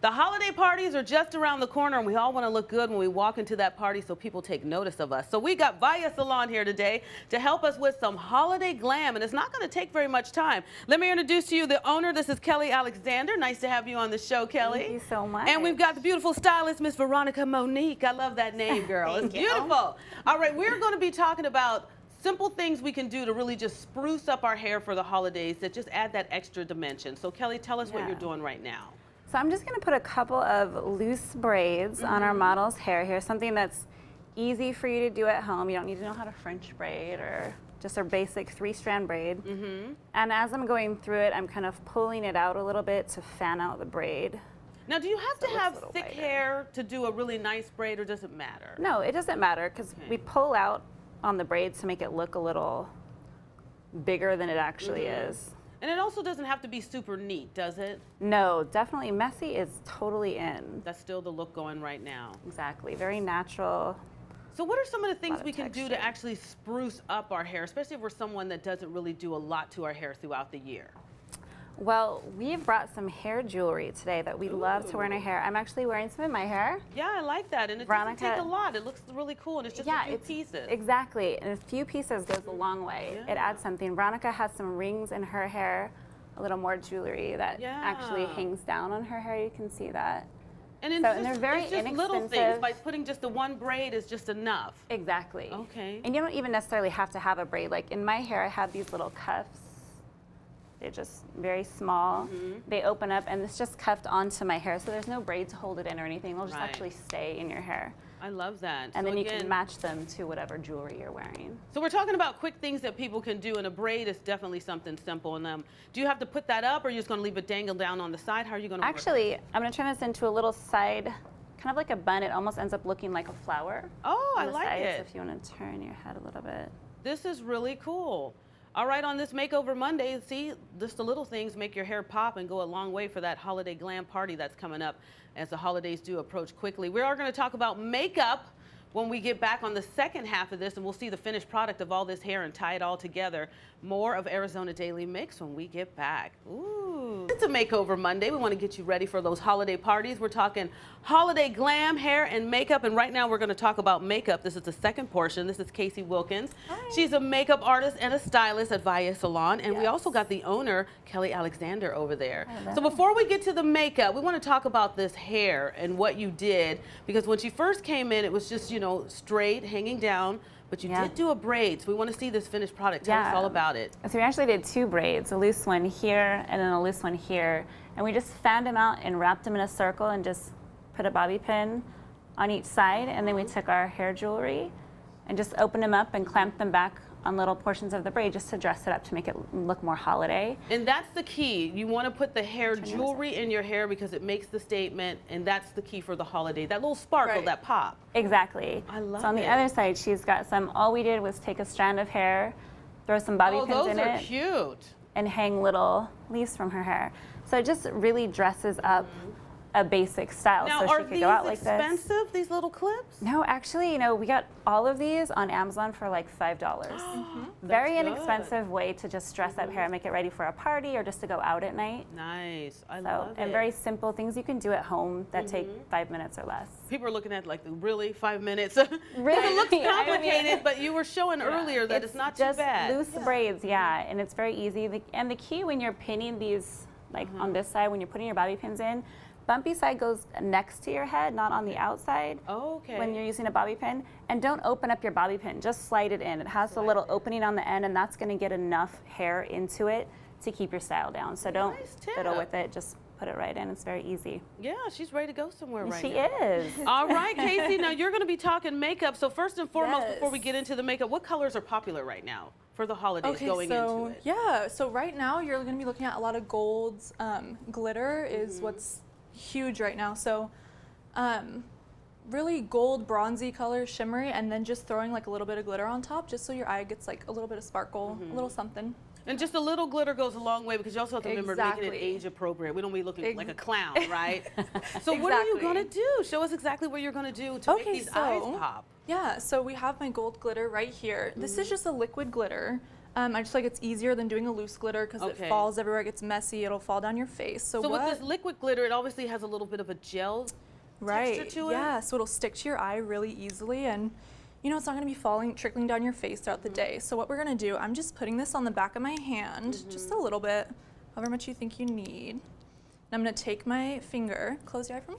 The holiday parties are just around the corner, and we all want to look good when we walk into that party so people take notice of us. So we got Vaya Salon here today to help us with some holiday glam, and it's not going to take very much time. Let me introduce to you the owner. This is Kelly Alexander. Nice to have you on the show, Kelly. Thank you so much. And we've got the beautiful stylist, Miss Veronica Monique. I love that name, girl. It's beautiful. All right, we're going to be talking about simple things we can do to really just spruce up our hair for the holidays that just add that extra dimension. So Kelly, tell us what you're doing right now. So I'm just going to put a couple of loose braids on our model's hair here, something that's easy for you to do at home. You don't need to know how to French braid or just a basic 3-strand braid. And as I'm going through it, I'm kind of pulling it out a little bit to fan out the braid. Now, do you have to have thick hair to do a really nice braid, or does it matter? No, it doesn't matter, because we pull out on the braids to make it look a little bigger than it actually is. And it also doesn't have to be super neat, does it? No, definitely messy is totally in. That's still the look going right now. Exactly, very natural. So what are some of the things we can do to actually spruce up our hair, especially if we're someone that doesn't really do a lot to our hair throughout the year? Well, we've brought some hair jewelry today that we love to wear in our hair. I'm actually wearing some in my hair. Yeah, I like that, and it doesn't take a lot. It looks really cool, and it's just a few pieces. Exactly, and a few pieces goes a long way. It adds something. Veronica has some rings in her hair, a little more jewelry that actually hangs down on her hair. You can see that. And, and they're very just little things. By putting just the one braid is just enough. Exactly. Okay. And you don't even necessarily have to have a braid. Like in my hair, I have these little cuffs. They're just very small. They open up, and it's just cuffed onto my hair, so there's no braid to hold it in or anything. They'll just actually stay in your hair. I love that. And then you can match them to whatever jewelry you're wearing. So we're talking about quick things that people can do, and a braid is definitely something simple. And do you have to put that up, or are you just going to leave it dangle down on the side? How are you going to Actually, I'm going to turn this into a little side, kind of like a bun. It almost ends up looking like a flower. Oh, I like it. So if you want to turn your head a little bit. This is really cool. All right, on this Makeover Monday, see, just the little things make your hair pop and go a long way for that holiday glam party that's coming up as the holidays do approach quickly. We are going to talk about makeup when we get back on the second half of this, and we'll see the finished product of all this hair and tie it all together. More of Arizona Daily Mix when we get back. Ooh. It's a Makeover Monday. We want to get you ready for those holiday parties. We're talking holiday glam, hair, and makeup, and right now we're going to talk about makeup. This is the second portion. This is Casey Wilkins. Hi. She's a makeup artist and a stylist at Vaya Salon, and we also got the owner, Kelly Alexander, over there. So before we get to the makeup, we want to talk about this hair and what you did, because when she first came in, it was just, you know, straight, hanging down. But you did do a braid, so we want to see this finished product. Tell us all about it. So we actually did 2 braids, a loose one here and then a loose one here. And we just fanned them out and wrapped them in a circle and just put a bobby pin on each side. And then we took our hair jewelry and just opened them up and clamped them back on little portions of the braid just to dress it up to make it look more holiday. And that's the key. You want to put the hair jewelry in your hair because it makes the statement, and that's the key for the holiday. That little sparkle, that pop. Exactly. I love it. So on the other side, she's got some, all we did was take a strand of hair, throw some bobby pins in it. Oh, those are cute. And hang little leaves from her hair. So it just really dresses up a basic style. Now, so she could go out like this. Are these expensive, these little clips? No, actually, you know, we got all of these on Amazon for like $5. Very inexpensive way to just dress up hair and make it ready for a party or just to go out at night. Nice. I love it. And very simple things you can do at home that take 5 minutes or less. People are looking at like, really, 5 minutes? Really? It looks complicated, but you were showing earlier that it's not too bad. Just loose braids, and it's very easy. And the key when you're pinning these, like on this side, when you're putting your bobby pins in, bumpy side goes next to your head, not on the outside. When you're using a bobby pin. And don't open up your bobby pin, just slide it in. It has a little opening on the end, and that's gonna get enough hair into it to keep your style down. So don't fiddle with it, just put it right in. It's very easy. Yeah, she's ready to go somewhere right now. She is. All right, Casey, now you're gonna be talking makeup. So first and foremost, before we get into the makeup, what colors are popular right now for the holidays going into it? Yeah, so right now you're gonna be looking at a lot of golds. Glitter is what's huge right now. So really gold, bronzy color, shimmery, and then just throwing like a little bit of glitter on top just so your eye gets like a little bit of sparkle, a little something. And just a little glitter goes a long way, because you also have to remember making it age appropriate. We don't be looking like a clown, right? So what are you gonna do? Show us exactly what you're gonna do to make these eyes pop. Yeah, so we have my gold glitter right here. This is just a liquid glitter. I just feel like it's easier than doing a loose glitter because it falls everywhere, it gets messy, it'll fall down your face. So with this liquid glitter, it obviously has a little bit of a gel texture to it. Yeah, so it'll stick to your eye really easily, and you know, it's not going to be trickling down your face throughout the day. So what we're going to do, I'm just putting this on the back of my hand, just a little bit, however much you think you need. And I'm going to take my finger, close your eye for me,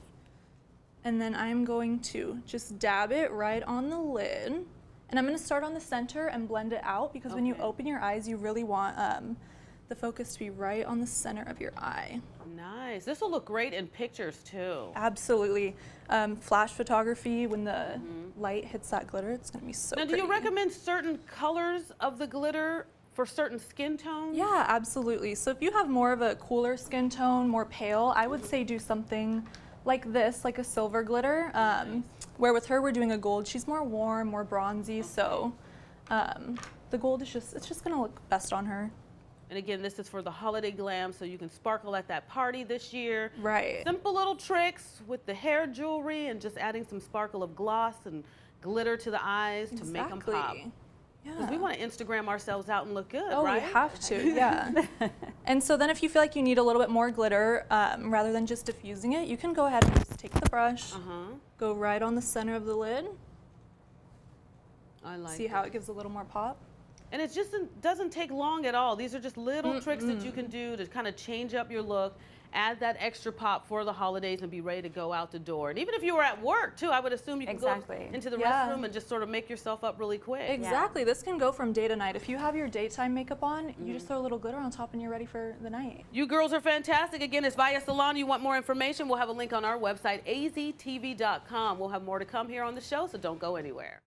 and then I'm going to just dab it right on the lid. And I'm going to start on the center and blend it out, because when you open your eyes, you really want the focus to be right on the center of your eye. Nice. This will look great in pictures too. Absolutely. Flash photography, when the light hits that glitter, it's going to be so pretty. Now, do you recommend certain colors of the glitter for certain skin tones? Yeah, absolutely. So if you have more of a cooler skin tone, more pale, I would say do something like this, like a silver glitter, where with her we're doing a gold. She's more warm, more bronzy, so the gold is it's just gonna look best on her. And again, this is for the Holiday Glam, so you can sparkle at that party this year. Right. Simple little tricks with the hair jewelry and just adding some sparkle of gloss and glitter to the eyes to make them pop. Yeah. Because we want to Instagram ourselves out and look good, oh, right? we have to, yeah. And so then if you feel like you need a little bit more glitter, rather than just diffusing it, you can go ahead and just take the brush, go right on the center of the lid. I like See how it gives a little more pop? And it just doesn't take long at all. These are just little tricks that you can do to kind of change up your look, add that extra pop for the holidays, and be ready to go out the door. And even if you were at work too, I would assume you can go into the restroom and just sort of make yourself up really quick. Exactly. This can go from day to night. If you have your daytime makeup on, you just throw a little glitter on top and you're ready for the night. You girls are fantastic. Again, it's Vaya Salon. You want more information, we'll have a link on our website, AZTV.com. We'll have more to come here on the show, so don't go anywhere.